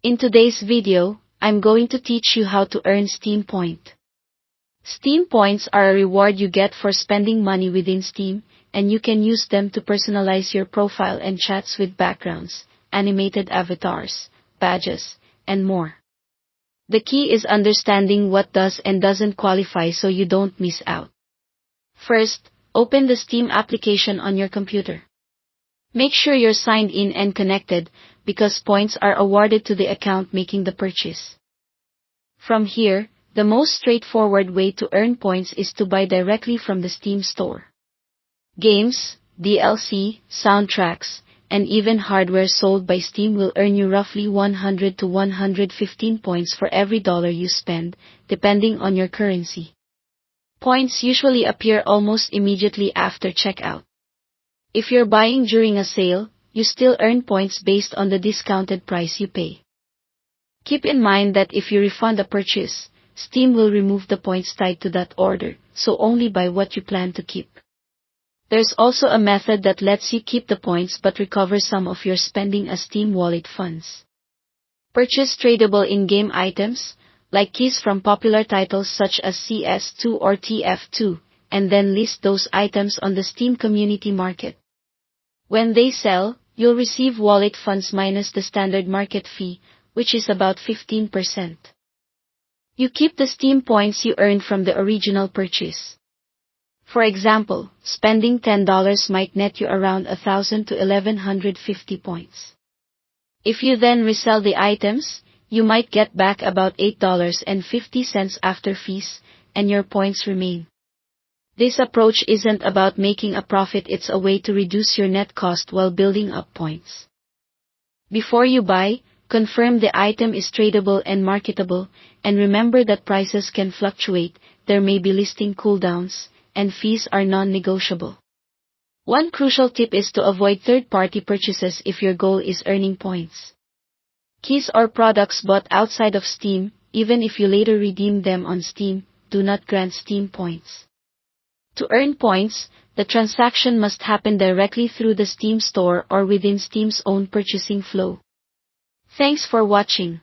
In today's video, I'm going to teach you how to earn Steam Point. Steam Points are a reward you get for spending money within Steam, and you can use them to personalize your profile and chats with backgrounds, animated avatars, badges, and more. The key is understanding what does and doesn't qualify so you don't miss out. First, open the Steam application on your computer. Make sure you're signed in and connected, because points are awarded to the account making the purchase. From here, the most straightforward way to earn points is to buy directly from the Steam store. Games, DLC, soundtracks, and even hardware sold by Steam will earn you roughly 100 to 115 points for every dollar you spend, depending on your currency. Points usually appear almost immediately after checkout. If you're buying during a sale, you still earn points based on the discounted price you pay. Keep in mind that if you refund a purchase, Steam will remove the points tied to that order, so only buy what you plan to keep. There's also a method that lets you keep the points but recover some of your spending as Steam Wallet funds. Purchase tradable in-game items, like keys from popular titles such as CS2 or TF2, and then list those items on the Steam Community Market. When they sell, you'll receive wallet funds minus the standard market fee, which is about 15%. You keep the Steam points you earned from the original purchase. For example, spending $10 might net you around 1,000 to 1,150 points. If you then resell the items, you might get back about $8.50 after fees, and your points remain. This approach isn't about making a profit, it's a way to reduce your net cost while building up points. Before you buy, confirm the item is tradable and marketable, and remember that prices can fluctuate, there may be listing cooldowns, and fees are non-negotiable. One crucial tip is to avoid third-party purchases if your goal is earning points. Keys or products bought outside of Steam, even if you later redeem them on Steam, do not grant Steam points. To earn points, the transaction must happen directly through the Steam store or within Steam's own purchasing flow. Thanks for watching.